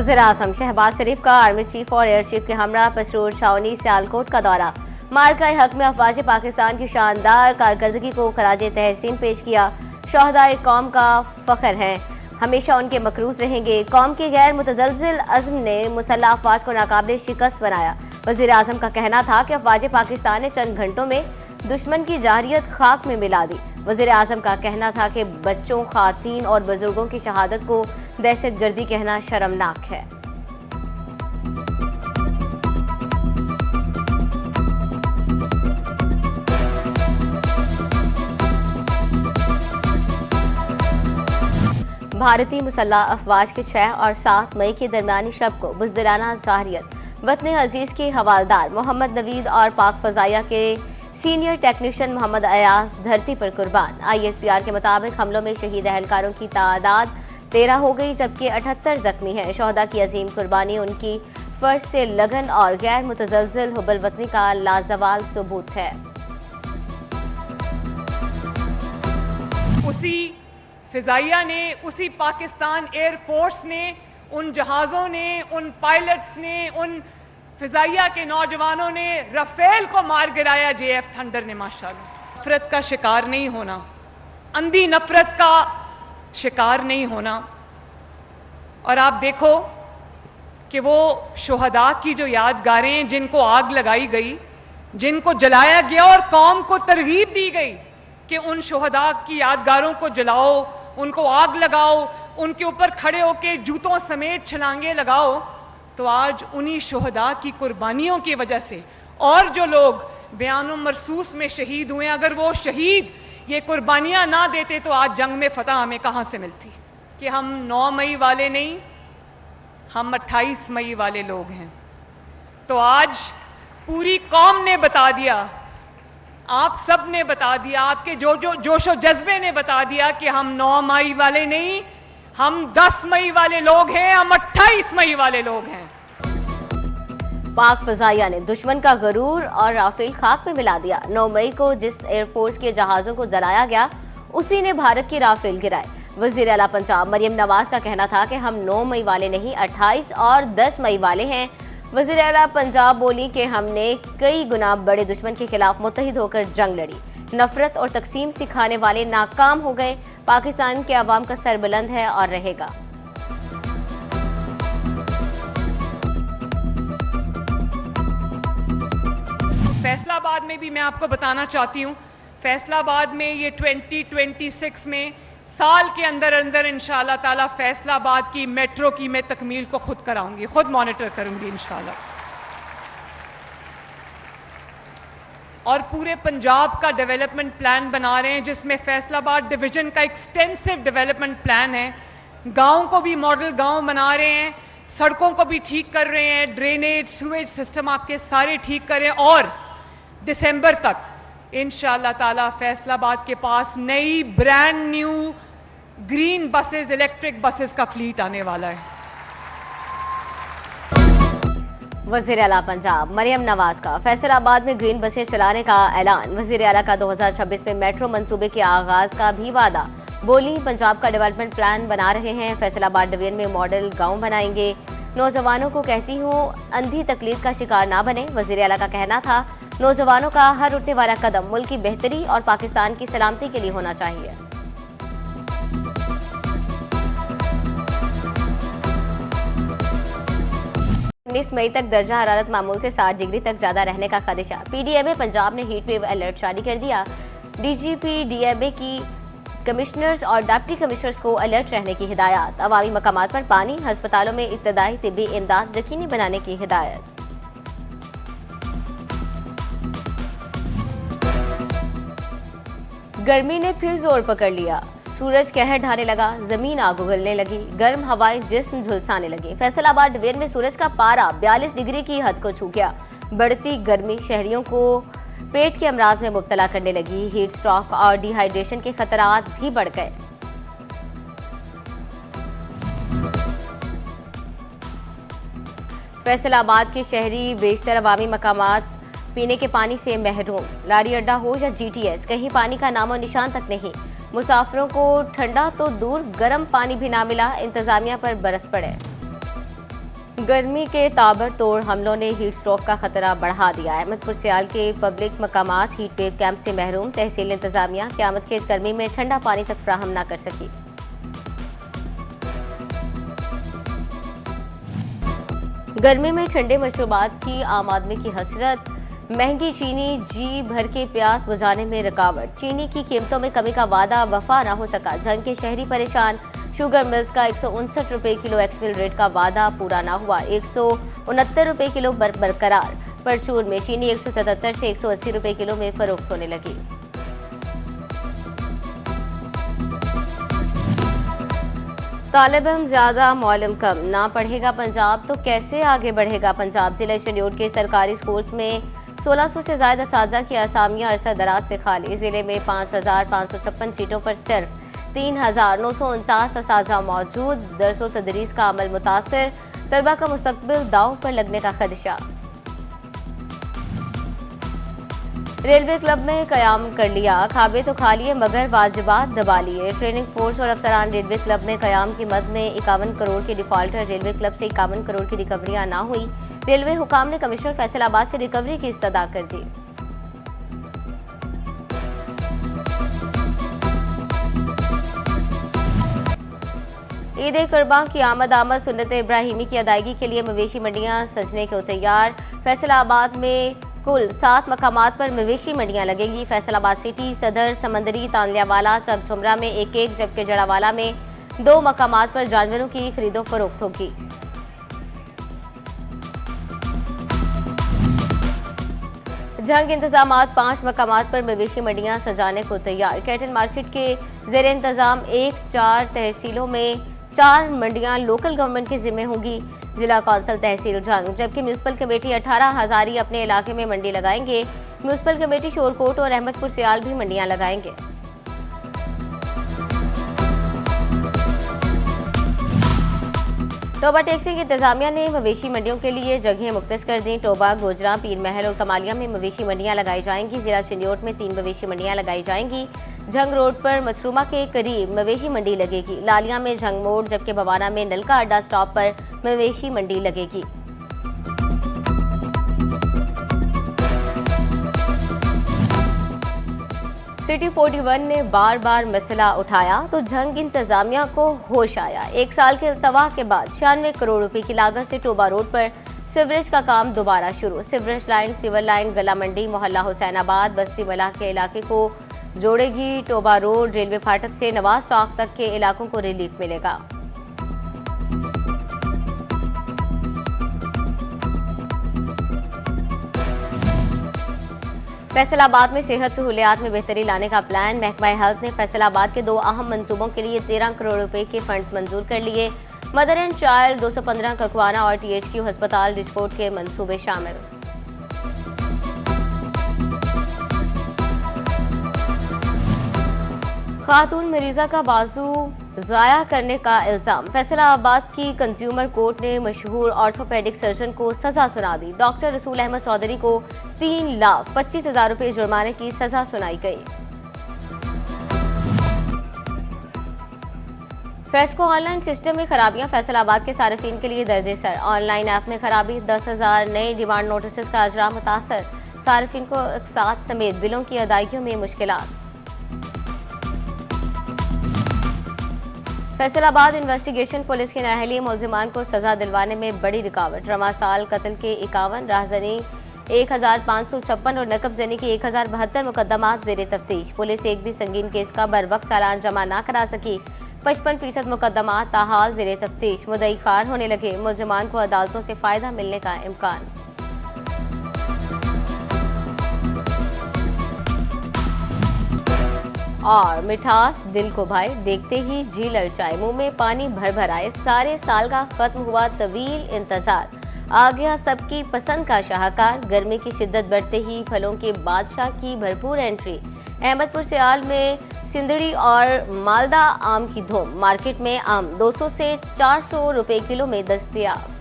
वज़ीर-ए-आज़म शहबाज शरीफ का army chief और एयर चीफ के हमरा पसरूर छावनी सियालकोट का दौरा। मार्का हक में अफवाज पाकिस्तान की शानदार कारकर्दगी को खराज तहसीन पेश किया। शहदाए कौम का फख्र है, हमेशा उनके मकरूज रहेंगे। कौम के गैर मुतज़लज़िल अज़्म ने मुसल्लह अफवाज को नाकाबिल शिकस्त बनाया। वज़ीर-ए-आज़म का कहना था कि अफवाज पाकिस्तान ने चंद घंटों में दुश्मन की जारियत खाक में मिला दी। वज़ीर-ए-आज़म का कहना था कि बच्चों, खातीन और बुजुर्गों की शहादत को दहशतगर्दी कहना शर्मनाक है। भारतीय मुसल्लह अफवाज के 6 और 7 मई के दरमियानी शब को बुज़दिलाना जारियत वतन अजीज के हवालदार मोहम्मद नवीद और पाक फजाइया के सीनियर टेक्नीशियन मोहम्मद अयाज धरती पर कुर्बान। ISPR के मुताबिक हमलों में शहीद अहलकारों की तादाद 13 हो गई, जबकि 78 जख्मी हैं। शोहदा की अजीम कुर्बानी उनकी फर्ज से लगन और गैर मुतज़लज़िल हुब्बुल वतनी का लाजवाल सबूत है। उसी फिजाइया ने, उसी पाकिस्तान एयरफोर्स ने, उन जहाजों ने, उन पायलट्स ने, उन फिजाइया के नौजवानों ने राफेल को मार गिराया। JF थंडर ने माशाअल्लाह। नफरत का शिकार नहीं होना, अंधी नफरत का शिकार नहीं होना। और आप देखो कि वो शुहदा की जो यादगारें जिनको आग लगाई गई, जिनको जलाया गया और कौम को तरगीब दी गई कि उन शुहदा की यादगारों को जलाओ, उनको आग लगाओ, उनके ऊपर खड़े होकर जूतों समेत छलांगे लगाओ, तो आज उन्हीं शुहदा की कुर्बानियों की वजह से और जो लोग बयान मरसूस में शहीद हुए, अगर वो शहीद ये कुर्बानियां ना देते तो आज जंग में फतह हमें कहां से मिलती। कि हम 9 मई वाले नहीं, हम 28 मई वाले लोग हैं। तो आज पूरी कौम ने बता दिया, आप सब ने बता दिया, आपके जोशो जज्बे ने बता दिया कि हम 9 मई वाले नहीं, हम 10 मई वाले लोग हैं, हम 28 मई वाले लोग हैं। पाक फजाइया ने दुश्मन का गरूर और राफेल खाक में मिला दिया। 9 मई को जिस एयरफोर्स के जहाजों को जलाया गया, उसी ने भारत के राफेल गिराए। वजीर आला पंजाब मरियम नवाज का कहना था कि हम 9 मई वाले नहीं, 28 और 10 मई वाले हैं। वजीर आला पंजाब बोली कि हमने कई गुना बड़े दुश्मन के खिलाफ मुत्तहिद होकर जंग लड़ी। नफरत और तकसीम सिखाने वाले नाकाम हो गए। पाकिस्तान के अवाम का सर बुलंद है और रहेगा। फैसलाबाद में भी मैं आपको बताना चाहती हूं, फैसलाबाद में ये 2026 में साल के अंदर अंदर इंशाअल्लाह ताला फैसलाबाद की मेट्रो की मैं तकमील को खुद कराऊंगी, खुद मॉनिटर करूंगी इंशाअल्लाह। और पूरे पंजाब का डेवलपमेंट प्लान बना रहे हैं, जिसमें फैसलाबाद डिवीजन का एक्सटेंसिव डेवलपमेंट प्लान है। गांव को भी मॉडल गांव बना रहे हैं, सड़कों को भी ठीक कर रहे हैं, ड्रेनेज सीवेज सिस्टम आपके सारे ठीक कर रहे हैं। और दिसंबर तक इंशाअल्लाह ताला फैसलाबाद के पास नई brand new green buses, electric buses का फ्लीट आने वाला है। वजीर आला पंजाब मरियम नवाज का फैसलाबाद में ग्रीन बसें चलाने का ऐलान। वजीर आला का 2026 में मेट्रो मंसूबे के आगाज का भी वादा। बोली, पंजाब का डेवलपमेंट प्लान बना रहे हैं, फैसलाबाद डिवीजन में मॉडल गांव बनाएंगे। नौजवानों को कहती हूँ अंधी तकलीफ का शिकार ना बने। वजीर आला का कहना था, नौजवानों का हर उठने वाला कदम मुल्क की बेहतरी और पाकिस्तान की सलामती के लिए होना चाहिए। 19 मई तक दर्जा हरारत मामूल से 60 डिग्री तक ज्यादा रहने का खदशा। PDMA पंजाब ने हीट वेव अलर्ट जारी कर दिया। DGP DMA की कमिश्नर्स और डिप्टी कमिश्नर्स को अलर्ट रहने की हिदायत। अवामी मकामात पर पानी, अस्पतालों में इब्तदाई तिब्बी इमदाद यकीनी बनाने की हिदायत। गर्मी ने फिर जोर पकड़ लिया। सूरज कहर ढाने लगा, जमीन आग उगलने लगी, गर्म हवाएं जिस्म झुलसाने लगी। फैसलाबाद डिवीजन में सूरज का पारा 42 डिग्री की हद को छू गया। बढ़ती गर्मी शहरियों को पेट के अमराज में मुब्तला करने लगी। हीट स्ट्रोक और डिहाइड्रेशन के खतरात भी बढ़ गए। फैसलाबाद के शहरी बेशतर अवामी मकामात पीने के पानी से महरूम। लारी अड्डा हो या GTS, कहीं पानी का नामो निशान तक नहीं। मुसाफिरों को ठंडा तो दूर गर्म पानी भी ना मिला। इंतजामिया पर बरस पड़े। गर्मी के ताबड़तोड़ हमलों ने हीट स्ट्रोक का खतरा बढ़ा दिया है। अहमदपुर सियाल के पब्लिक मकामात हीट वेव कैंप से महरूम। तहसील इंतजामिया क़यामत के इस गर्मी में ठंडा पानी तक फ्राहम न कर सकी। गर्मी में ठंडे मशरूबात की आम आदमी की हसरत। महंगी चीनी जी भर के प्यास बुझाने में रुकावट। चीनी की कीमतों में कमी का वादा वफा न हो सका। झंग के शहरी परेशान। शुगर मिल्स का 159 रुपए किलो एक्समिल रेट का वादा पूरा न हुआ। 169 रुपए किलो बरकरार। परचून में चीनी 177 से 180 रुपए किलो में फरोख्त होने लगी। तालिब इल्म ज्यादा, मौलम कम। ना पढ़ेगा पंजाब तो कैसे आगे बढ़ेगा पंजाब। जिला शेड्यूल के सरकारी स्कूल्स में 1600 से ज्यादा असातिज़ा की असामियां अरसा दराज से खाली। जिले में 5556 सीटों पर सिर्फ 3949 असातिज़ा मौजूद। दरसो तदरीस का अमल मुतासिर। तलबा का मुस्तकबिल दांव पर लगने का खदशा। रेलवे क्लब में कयाम कर लिया। खाबे तो खा लिए मगर वाजिबात दबा लिए। ट्रेनिंग फोर्स और अफसरान रेलवे क्लब में कयाम की मद में 51 करोड़ के डिफॉल्टर। रेलवे क्लब से 51 करोड़ की रिकवरियां ना हुई। रेलवे हुकाम ने कमिश्नर फैसलाबाद से रिकवरी की इस्तदा कर दी। ईद कुर्बान की आमद सुन्नत इब्राहिमी की अदायगी के लिए मवेशी मंडियां सजने को तैयार। फैसलाबाद में कुल 7 मकामात पर मवेशी मंडियां लगेंगी। फैसलाबाद सिटी, सदर, समंदरी, तांलियावाला, चकझुमरा में एक जबकि जड़ावाला में 2 मकामात पर जानवरों की खरीदो फरोख्त होगी। जंग इंतजामात 5 मकामात पर मवेशी मंडियां सजाने को तैयार। कैटल मार्केट के जेर इंतजाम 1-4 तहसीलों में 4 मंडियां लोकल गवर्नमेंट के जिम्मे होंगी। जिला कौंसल तहसील जंग, जबकि म्यूनिसिपल कमेटी 18 हजारी अपने इलाके में मंडी लगाएंगे। म्यूनिसिपल कमेटी शोरकोट और अहमदपुर सियाल भी मंडियां लगाएंगे। टोबा टैक्सी की इंतजामिया ने मवेशी मंडियों के लिए जगहें मुख्तस कर दी। टोबा, गोजरा, पीर महल और कमालिया में मवेशी मंडियां लगाई जाएंगी। जिला चिन्योट में 3 मवेशी मंडियां लगाई जाएंगी। झंग रोड पर मथरुमा के करीब मवेशी मंडी लगेगी। लालिया में झंग मोड़, जबकि बवाना में नलका अड्डा स्टॉप पर मवेशी मंडी लगेगी। सिटी 41 ने बार बार मसला उठाया तो झंग इंतजामिया को होश आया। 1 साल के अल्तवा के बाद 96 करोड़ रुपए की लागत से टोबा रोड पर सीवरेज का काम दोबारा शुरू। सीवरेज लाइन, सिवर लाइन, गला मंडी, मोहल्ला हुसैनाबाद, बस्ती मलाह के इलाके को जोड़ेगी। टोबा रोड रेलवे फाटक से नवाज चौक तक के इलाकों को रिलीफ मिलेगा। फैसलाबाद में सेहत सहूलियात में बेहतरी लाने का प्लान। महकमा हेल्थ ने फैसलाबाद के 2 अहम मंसूबों के लिए 13 करोड़ रुपए के फंड्स मंजूर कर लिए। मदर एंड चाइल्ड, 215 ककवाना और THQ अस्पताल डिस्पोर्ट के मंसूबे शामिल। खातून मरीजा का बाजू जाया करने का इल्जाम। फैसलाबाद की कंज्यूमर कोर्ट ने मशहूर ऑर्थोपेडिक सर्जन को सजा सुना दी। डॉक्टर रसूल अहमद चौधरी को 3,25,000 रुपए जुर्माने की सजा सुनाई गई। फेस्को ऑनलाइन सिस्टम में खराबियां। फैसलाबाद के सार्फिन के लिए दर्जे सर। ऑनलाइन ऐप में खराबी, 10,000 नए डिमांड नोटिस का अजरा मुतासर। सार्फिन को अक़सात समेत बिलों की अदायगियों में मुश्किलात। फैसलाबाद इन्वेस्टिगेशन पुलिस की नाअहली मुलजिमान को सजा दिलवाने में बड़ी रुकावट। रमासाल कत्ल के 51, राहजनी 1556 और नकब जनी के 1072 मुकदमात जेर तफ्तीश। पुलिस एक भी संगीन केस का बर वक्त चालान जमा न करा सकी। 55% मुकदमात ताहाल जेर तफ्तीश। मुद्दई खार होने लगे। मुलजिमान को अदालतों से फायदा मिलने का इम्कान। और मिठास दिल को भाई, देखते ही जी ललचाए, मुंह में पानी भर भर आए। सारे साल का खत्म हुआ तवील इंतजार, आ गया सबकी पसंद का शाहकार। गर्मी की शिद्दत बढ़ते ही फलों के बादशाह की भरपूर एंट्री। अहमदपुर सियाल में सिंदड़ी और मालदा आम की धूम। मार्केट में आम 200 से 400 रुपए किलो में दस्तयाब।